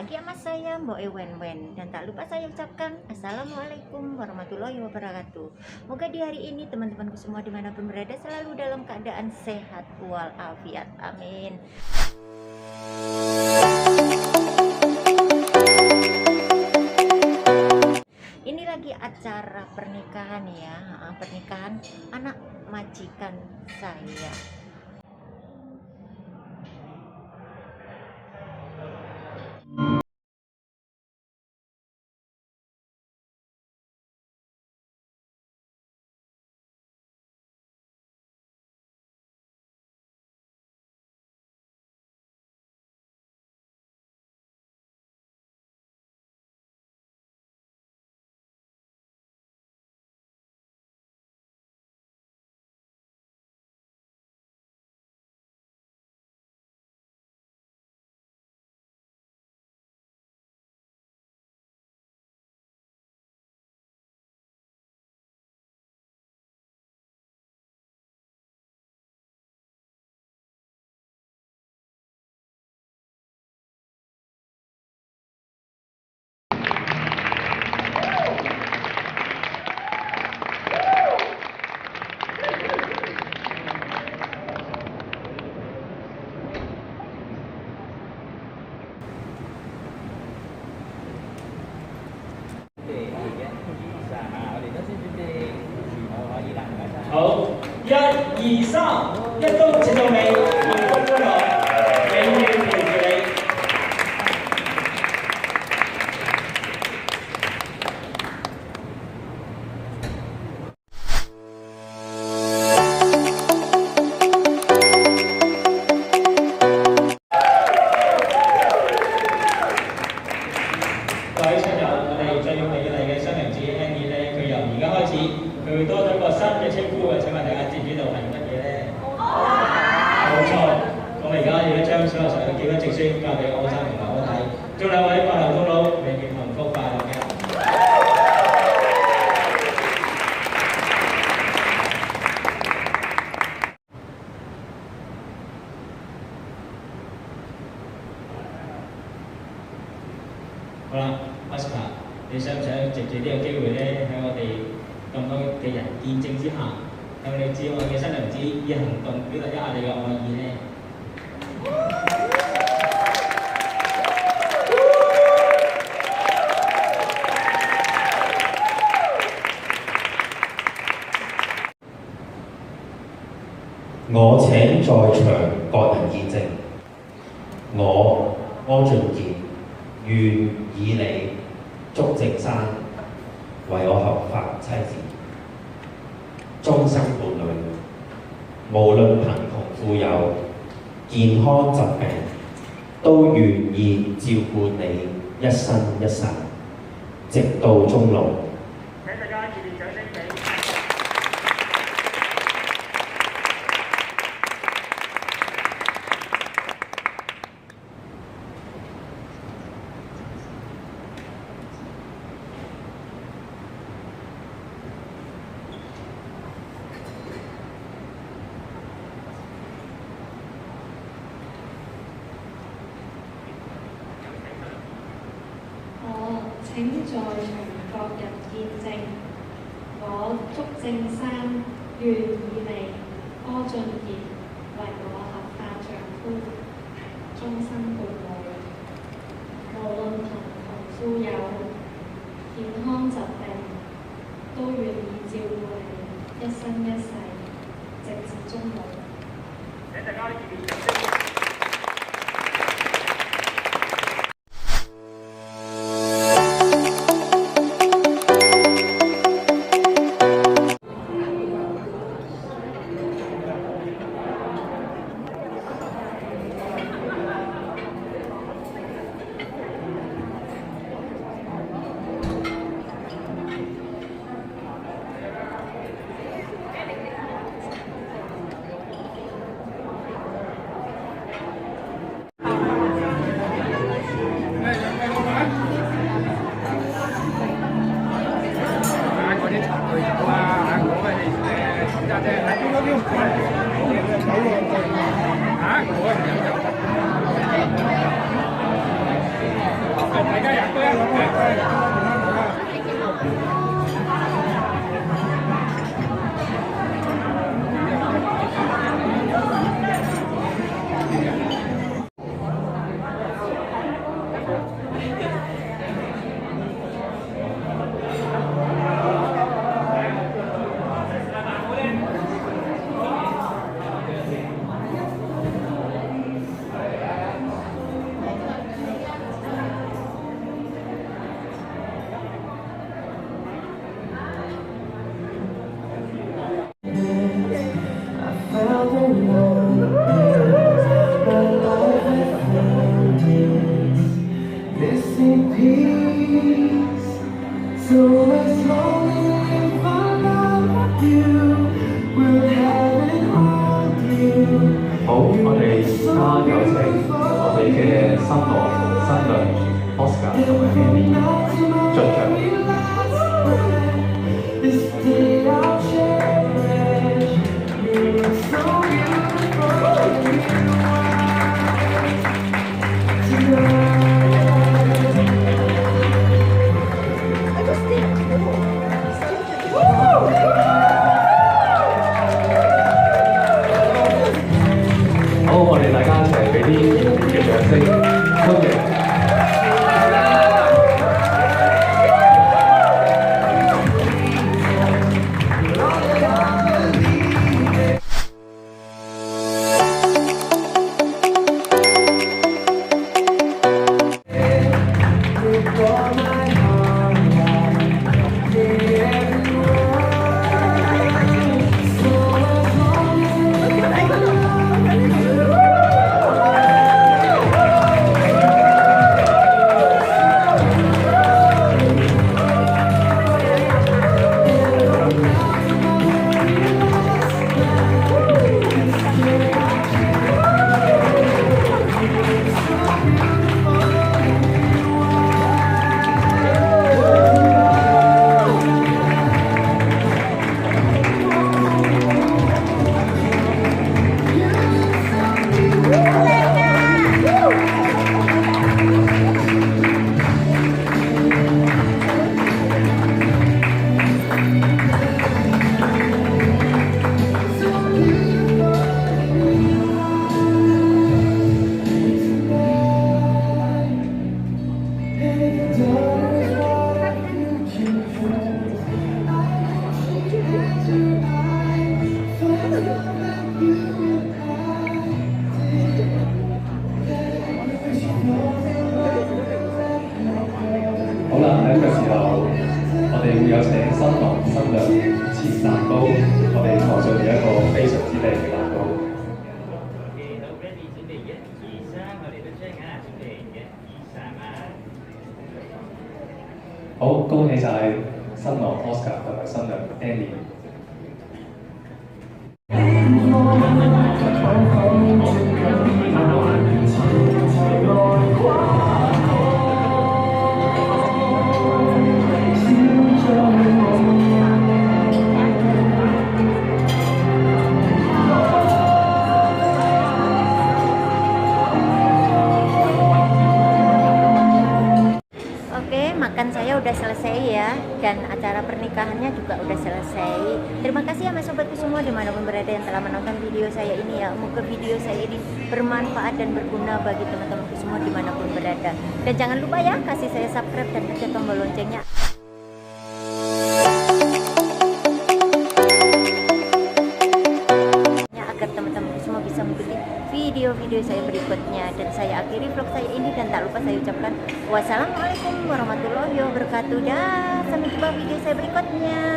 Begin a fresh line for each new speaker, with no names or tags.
lagi sama saya Mbok Ewen-wen. Dan tak lupa saya ucapkan Assalamualaikum warahmatullahi wabarakatuh. Moga di hari ini teman-temanku semua dimanapun berada selalu dalam keadaan sehat walafiat, amin. Ini lagi acara pernikahan ya, pernikahan anak majikan saya.
好，一、二、三，一刀切到尾，迎君出來，永遠陪住你。各位親友，我哋最美麗嘅新娘子 Annie 咧，佢由而家開始，佢會多咗個新嘅稱呼嘅。請問大家知唔知道係乜嘢咧？冇錯，我哋而家要將所有上嘅結婚證書交俾柯生同埋柯太，祝兩位白頭到老，永遠幸福快樂嘅。好啦 ，Oscar， 你想唔想藉住呢個機會咧，喺我哋咁多嘅人見證之下，向你至愛嘅新娘子以行動表達一下你嘅愛意咧？
我請在場各人見證，我柯俊傑願以你祝靜山為我合法妻子，終生伴侶，無論貧窮富有、健康疾病，都願意照顧你一生一世，直到終老。
請大家熱烈掌聲俾。
我請在場各人見證，我祝靜山願以你柯俊傑為我合法丈夫，終生伴侶，無論貧窮富有、健康疾病，都願意照顧你一生一世，直至終老。
請大家熱烈掌聲。
rest in peace. So as long as I love you, we'll have it all you.
好，我哋而家有請我哋嘅新郎、新娘 Oscar 同埋 Annie 進場。
This day I'll cherish. You look so beautiful in your eyes.
好，我哋大家一齊俾啲熱烈嘅掌聲，歡迎！好啦，喺呢個時候，我哋會有請新郎新娘切蛋糕，我哋台上有一個非常之靚嘅蛋糕。好，恭喜晒新郎 Oscar 同埋新娘 Annie。
Oke, makan saya udah selesai ya, dan acara pernikahannya juga udah selesai. Terima kasih ya mas sobatku semua dimanapun berada yang telah menonton video saya ini ya. Semoga video saya ini bermanfaat dan berguna bagi teman-temanku semua dimanapun berada. Dan jangan lupa ya kasih saya subscribe dan pencet tombol loncengnya. Agar teman-teman semua bisa mengikuti video-video saya berikutnya. Dan saya akhiri vlog saya ini dan tak lupa saya ucapkan wassalamualaikum warahmatullahi wabarakatuh dan sampai jumpa video saya berikutnya.